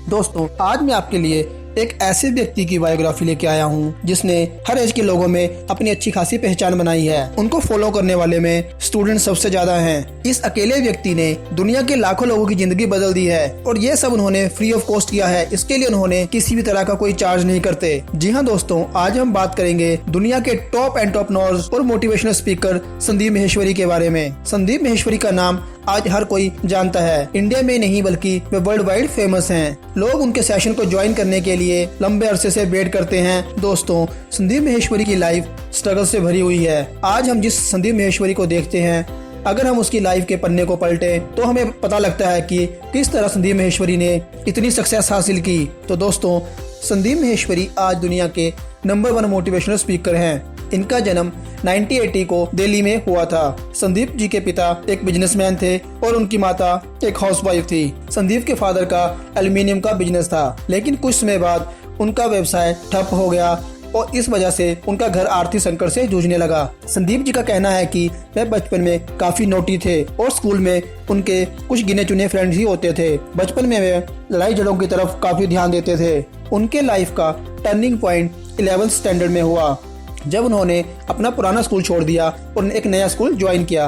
दोस्तों, आज मैं आपके लिए एक ऐसे व्यक्ति की बायोग्राफी लेके आया हूँ जिसने हर एज के लोगों में अपनी अच्छी खासी पहचान बनाई है। उनको फॉलो करने वाले में स्टूडेंट सबसे ज्यादा हैं। इस अकेले व्यक्ति ने दुनिया के लाखों लोगों की जिंदगी बदल दी है और ये सब उन्होंने फ्री ऑफ कॉस्ट किया है। इसके लिए उन्होंने किसी भी तरह का कोई चार्ज नहीं करते। जी हाँ दोस्तों, आज हम बात करेंगे दुनिया के टॉप एंड टॉप नॉलेज और मोटिवेशनल स्पीकर संदीप माहेश्वरी के बारे में। संदीप माहेश्वरी का नाम आज हर कोई जानता है। इंडिया में नहीं बल्कि वे वर्ल्ड वाइड फेमस हैं। लोग उनके सेशन को ज्वाइन करने के लिए लंबे अरसे से वेट करते हैं। दोस्तों, संदीप माहेश्वरी की लाइफ स्ट्रगल से भरी हुई है। आज हम जिस संदीप माहेश्वरी को देखते हैं, अगर हम उसकी लाइफ के पन्ने को पलटे तो हमें पता लगता है कि किस तरह संदीप माहेश्वरी ने इतनी सक्सेस हासिल की। तो दोस्तों, संदीप माहेश्वरी आज दुनिया के नंबर 1 मोटिवेशनल स्पीकर हैं। इनका जन्म 1980 को दिल्ली में हुआ था। संदीप जी के पिता एक बिजनेसमैन थे और उनकी माता एक हाउसवाइफ थी। संदीप के फादर का एल्युमिनियम का बिजनेस था, लेकिन कुछ समय बाद उनका व्यवसाय ठप हो गया और इस वजह से उनका घर आर्थिक संकट से जूझने लगा। संदीप जी का कहना है कि वे बचपन में काफी नोटी थे और स्कूल में उनके कुछ गिने चुने फ्रेंड्स ही होते थे। बचपन में वे लड़ाई झगड़ों की तरफ काफी ध्यान देते थे। उनके लाइफ का टर्निंग पॉइंट 11th स्टैंडर्ड में हुआ, जब उन्होंने अपना पुराना स्कूल छोड़ दिया और एक नया स्कूल ज्वाइन किया।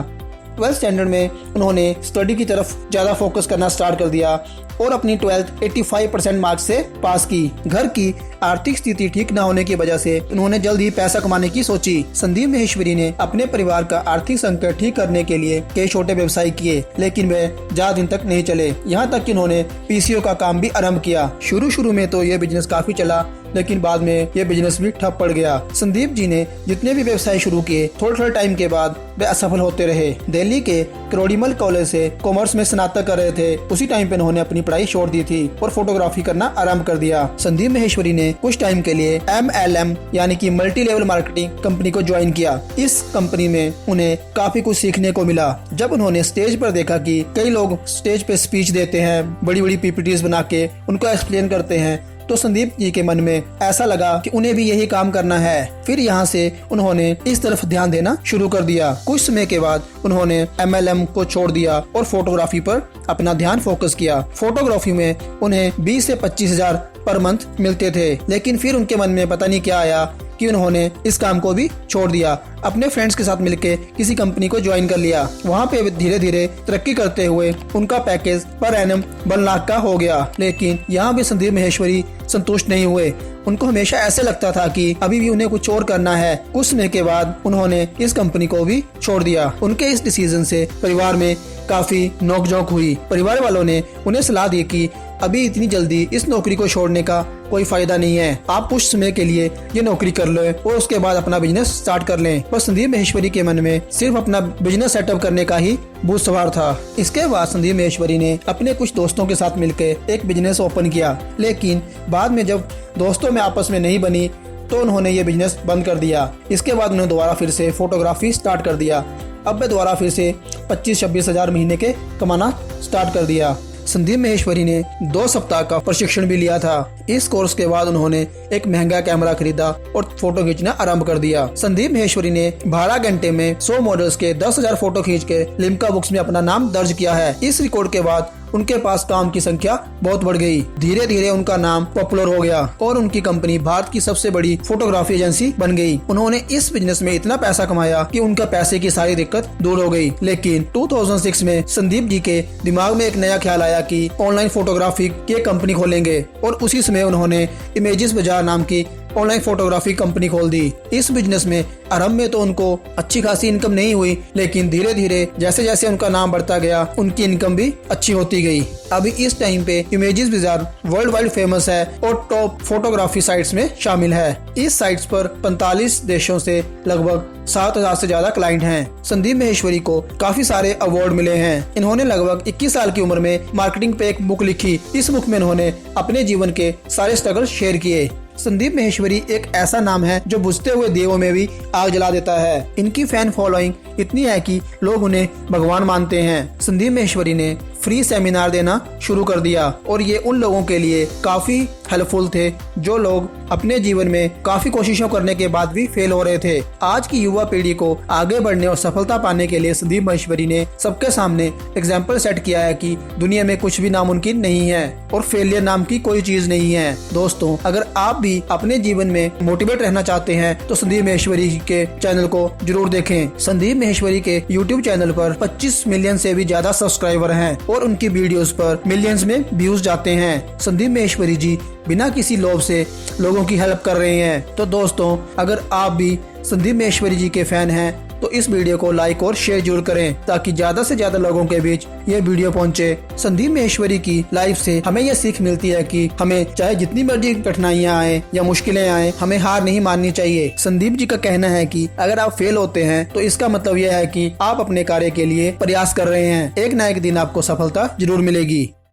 12th स्टैंडर्ड में उन्होंने स्टडी की तरफ ज़्यादा फोकस करना स्टार्ट कर दिया और अपनी 12th 85% मार्क्स से पास की। घर की आर्थिक स्थिति ठीक न होने की वजह से उन्होंने जल्द ही पैसा कमाने की सोची। संदीप माहेश्वरी ने अपने परिवार का आर्थिक संकट ठीक करने के लिए कई छोटे व्यवसाय किए, लेकिन वे ज्यादा दिन तक नहीं चले। यहाँ तक कि उन्होंने पीसीओ का काम भी आरंभ किया। शुरू में तो ये बिजनेस काफी चला, लेकिन बाद में ये बिजनेस भी ठप पड़ गया। संदीप जी ने जितने भी व्यवसाय शुरू किए, थोड़े टाइम के बाद वे असफल होते रहे। दिल्ली के करोड़ीमल कॉलेज से कॉमर्स में स्नातक कर रहे थे। उसी टाइम पे उन्होंने अपनी पढ़ाई छोड़ दी थी और फोटोग्राफी करना आरंभ कर दिया। संदीप माहेश्वरी ने कुछ टाइम के लिए MLM यानी कि मल्टी लेवल मार्केटिंग कंपनी को ज्वाइन किया। इस कंपनी में उन्हें काफी कुछ सीखने को मिला। जब उन्होंने स्टेज पर देखा कि कई लोग स्टेज पे स्पीच देते हैं, बड़ी बड़ी PPTs बना के उनको एक्सप्लेन करते हैं, तो संदीप जी के मन में ऐसा लगा कि उन्हें भी यही काम करना है। फिर यहाँ से उन्होंने इस तरफ ध्यान देना शुरू कर दिया। कुछ समय के बाद उन्होंने MLM को छोड़ दिया और फोटोग्राफी पर अपना ध्यान फोकस किया। फोटोग्राफी में उन्हें 20 से 25 हजार पर मंथ मिलते थे, लेकिन फिर उनके मन में पता नहीं क्या आया कि उन्होंने इस काम को भी छोड़ दिया। अपने फ्रेंड्स के साथ मिलके किसी कंपनी को ज्वाइन कर लिया। वहाँ पे धीरे धीरे तरक्की करते हुए उनका पैकेज पर एनम 1 लाख का हो गया। लेकिन यहाँ भी संदीप माहेश्वरी संतुष्ट नहीं हुए। उनको हमेशा ऐसे लगता था कि अभी भी उन्हें कुछ और करना है। कुछ समय के बाद उन्होंने इस कंपनी को भी छोड़ दिया। उनके इस डिसीजन से परिवार में काफी नोकझोंक हुई। परिवार वालों ने उन्हें सलाह दी कि अभी इतनी जल्दी इस नौकरी को छोड़ने का कोई फायदा नहीं है, आप कुछ समय के लिए ये नौकरी कर लो और उसके बाद अपना बिजनेस स्टार्ट कर लें। पर संदीप माहेश्वरी के मन में सिर्फ अपना बिजनेस सेटअप करने का ही भूत सवार था। इसके बाद संदीप माहेश्वरी ने अपने कुछ दोस्तों के साथ मिलकर एक बिजनेस ओपन किया, लेकिन बाद में जब दोस्तों में आपस में नहीं बनी तो उन्होंने ये बिजनेस बंद कर दिया। इसके बाद उन्होंने दोबारा फिर से फोटोग्राफी स्टार्ट कर दिया। अब वे दोबारा फिर से 25-26 हजार महीने के कमाना स्टार्ट कर दिया। संदीप माहेश्वरी ने 2 सप्ताह का प्रशिक्षण भी लिया था। इस कोर्स के बाद उन्होंने एक महंगा कैमरा खरीदा और फोटो खींचना आरंभ कर दिया। संदीप माहेश्वरी ने 12 घंटे में 100 मॉडल्स के 10,000 फोटो खींच के लिम्का बुक्स में अपना नाम दर्ज किया है। इस रिकॉर्ड के बाद उनके पास काम की संख्या बहुत बढ़ गई। धीरे धीरे उनका नाम पॉपुलर हो गया और उनकी कंपनी भारत की सबसे बड़ी फोटोग्राफी एजेंसी बन गई। उन्होंने इस बिजनेस में इतना पैसा कमाया कि उनका पैसे की सारी दिक्कत दूर हो गई। लेकिन 2006 में संदीप जी के दिमाग में एक नया ख्याल आया कि ऑनलाइन फोटोग्राफी की कंपनी खोलेंगे और उसी समय उन्होंने इमेजेस बाजार नाम की ऑनलाइन फोटोग्राफी कंपनी खोल दी। इस बिजनेस में आरंभ में तो उनको अच्छी खासी इनकम नहीं हुई, लेकिन धीरे धीरे जैसे जैसे उनका नाम बढ़ता गया उनकी इनकम भी अच्छी होती गई। अभी इस टाइम पे इमेजेस बाजार वर्ल्ड वाइड फेमस है और टॉप फोटोग्राफी साइट्स में शामिल है। इस साइट्स पर 45 देशों से लगभग 7,000 से ज्यादा क्लाइंट हैं। संदीप माहेश्वरी को काफी सारे अवार्ड मिले हैं। इन्होंने लगभग 21 साल की उम्र में मार्केटिंग पे एक बुक लिखी। इस बुक में इन्होंने अपने जीवन के सारे स्ट्रगल शेयर किए। संदीप माहेश्वरी एक ऐसा नाम है जो बुझते हुए दियों में भी आग जला देता है। इनकी फैन फॉलोइंग इतनी है कि लोग उन्हें भगवान मानते हैं। संदीप माहेश्वरी ने फ्री सेमिनार देना शुरू कर दिया और ये उन लोगों के लिए काफी हेल्पफुल थे जो लोग अपने जीवन में काफी कोशिशों करने के बाद भी फेल हो रहे थे। आज की युवा पीढ़ी को आगे बढ़ने और सफलता पाने के लिए संदीप माहेश्वरी ने सबके सामने एग्जाम्पल सेट किया है कि दुनिया में कुछ भी नामुमकिन नहीं है और फेलियर नाम की कोई चीज नहीं है। दोस्तों, अगर आप भी अपने जीवन में मोटिवेट रहना चाहते हैं तो संदीप माहेश्वरी के चैनल को जरूर देखें। संदीप माहेश्वरी के YouTube चैनल पर 25 मिलियन से भी ज्यादा सब्सक्राइबर हैं और उनकी वीडियोस पर मिलियंस में व्यूज जाते हैं। संदीप माहेश्वरी जी बिना किसी लोभ से लोगों की हेल्प कर रहे हैं। तो दोस्तों, अगर आप भी संदीप माहेश्वरी जी के फैन हैं तो इस वीडियो को लाइक और शेयर जरूर करें ताकि ज्यादा से ज्यादा लोगों के बीच ये वीडियो पहुंचे। संदीप माहेश्वरी की लाइफ से हमें यह सीख मिलती है कि हमें चाहे जितनी मर्जी कठिनाइयां आए या मुश्किलें आए, हमें हार नहीं माननी चाहिए। संदीप जी का कहना है कि अगर आप फेल होते हैं तो इसका मतलब यह है कि आप अपने कार्य के लिए प्रयास कर रहे हैं। एक ना एक दिन आपको सफलता जरूर मिलेगी।